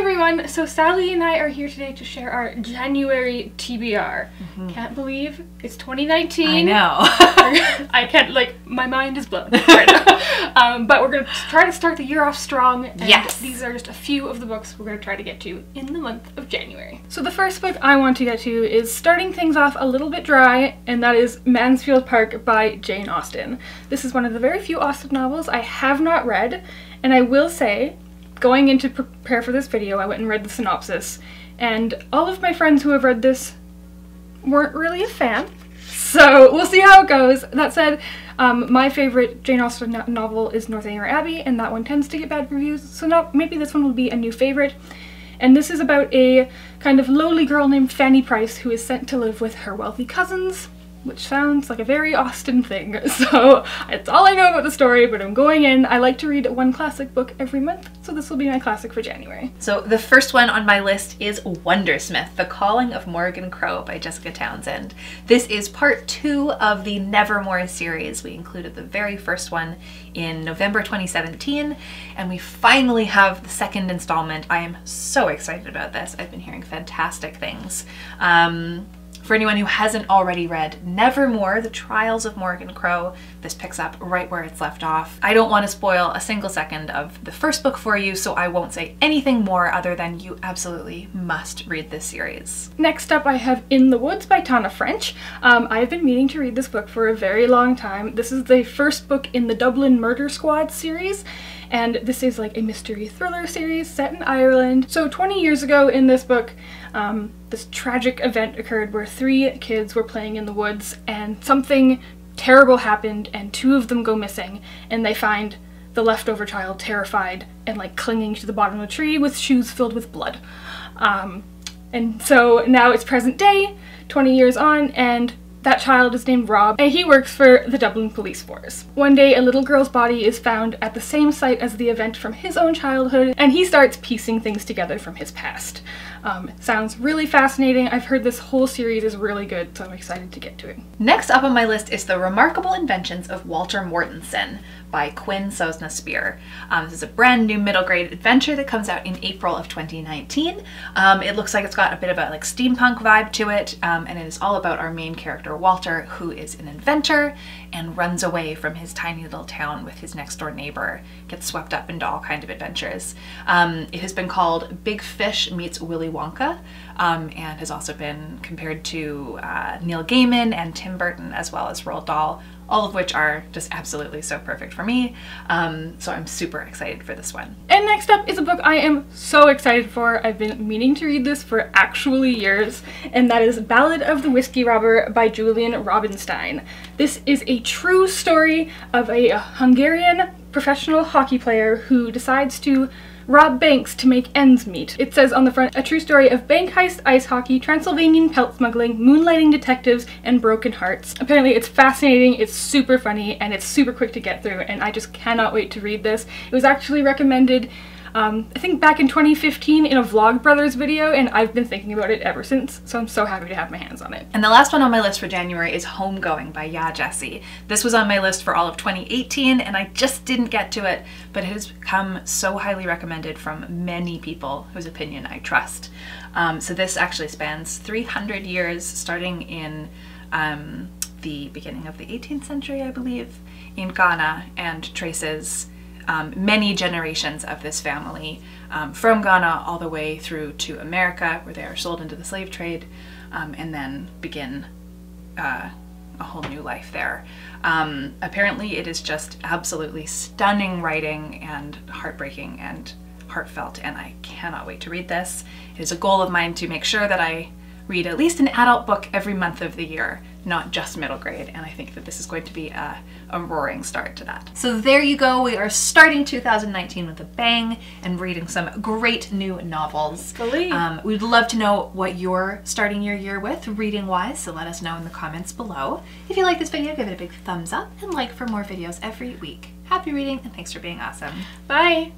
everyone! So Sally and I are here today to share our January TBR. Can't believe it's 2019. I know. I can't, like, my mind is blown right now. But we're going to try to start the year off strong. And yes. These are just a few of the books we're going to try to get to in the month of January. So the first book I want to get to is starting things off a little bit dry, and that is Mansfield Park by Jane Austen. This is one of the very few Austen novels I have not read, and I will say, going in to prepare for this video, I went and read the synopsis, and all of my friends who have read this weren't really a fan, so we'll see how it goes. That said, my favorite Jane Austen novel is Northanger Abbey, and that one tends to get bad reviews, so maybe this one will be a new favorite. And this is about a kind of lowly girl named Fanny Price who is sent to live with her wealthy cousins, which sounds like a very Austen thing. So it's all I know about the story, but I'm going in. I like to read one classic book every month, so this will be my classic for January. So the first one on my list is Wundersmith, The Calling of Morrigan Crow by Jessica Townsend. This is part 2 of the Nevermore series. We included the very first one in November 2017, and we finally have the second installment. I am so excited about this. I've been hearing fantastic things. For anyone who hasn't already read Nevermore, The Trials of Morrigan Crow, this picks up right where it's left off. I don't want to spoil a single second of the first book for you, so I won't say anything more other than you absolutely must read this series. Next up I have In the Woods by Tana French. I've been meaning to read this book for a very long time. This is the first book in the Dublin Murder Squad series, and this is like a mystery thriller series set in Ireland. So 20 years ago in this book, this tragic event occurred where 3 kids were playing in the woods and something terrible happened and 2 of them go missing, and they find the leftover child terrified and like clinging to the bottom of a tree with shoes filled with blood. And so now it's present day, 20 years on, and that child is named Rob, and he works for the Dublin Police Force. One day, a little girl's body is found at the same site as the event from his own childhood, and he starts piecing things together from his past. It sounds really fascinating. I've heard this whole series is really good, so I'm excited to get to it. Next up on my list is The Remarkable Inventions of Walter Mortinson by Quinn Sosna-Spear. This is a brand new middle grade adventure that comes out in April of 2019. It looks like it's got a bit of a like steampunk vibe to it, and it is all about our main character Walter, who is an inventor and runs away from his tiny little town with his next door neighbor, gets swept up into all kinds of adventures. It has been called Big Fish Meets Willy Wonka, and has also been compared to Neil Gaiman and Tim Burton, as well as Roald Dahl, all of which are just absolutely so perfect for me. So I'm super excited for this one. And next up is a book I am so excited for. I've been meaning to read this for actually years, and that is Ballad of the Whiskey Robber by Julian Rubinstein. This is a true story of a Hungarian professional hockey player who decides to rob banks to make ends meet. It says on the front, a true story of bank heist, ice hockey, Transylvanian pelt smuggling, moonlighting detectives, and broken hearts. Apparently it's fascinating, it's super funny, and it's super quick to get through, and I just cannot wait to read this. It was actually recommended I think back in 2015 in a Vlogbrothers video, and I've been thinking about it ever since, so I'm so happy to have my hands on it. And the last one on my list for January is Homegoing by Yaa Gyasi. This was on my list for all of 2018, and I just didn't get to it, but it has become so highly recommended from many people whose opinion I trust. So this actually spans 300 years, starting in the beginning of the 18th century, I believe, in Ghana, and traces many generations of this family from Ghana all the way through to America, where they are sold into the slave trade, and then begin a whole new life there. Apparently it is just absolutely stunning writing and heartbreaking and heartfelt, and I cannot wait to read this. It is a goal of mine to make sure that I read at least an adult book every month of the year, not just middle grade, and I think that this is going to be a roaring start to that. So there you go, we are starting 2019 with a bang and reading some great new novels. We'd love to know what you're starting your year with reading wise, so let us know in the comments below. If you like this video, give it a big thumbs up and like for more videos every week. Happy reading, and thanks for being awesome. Bye!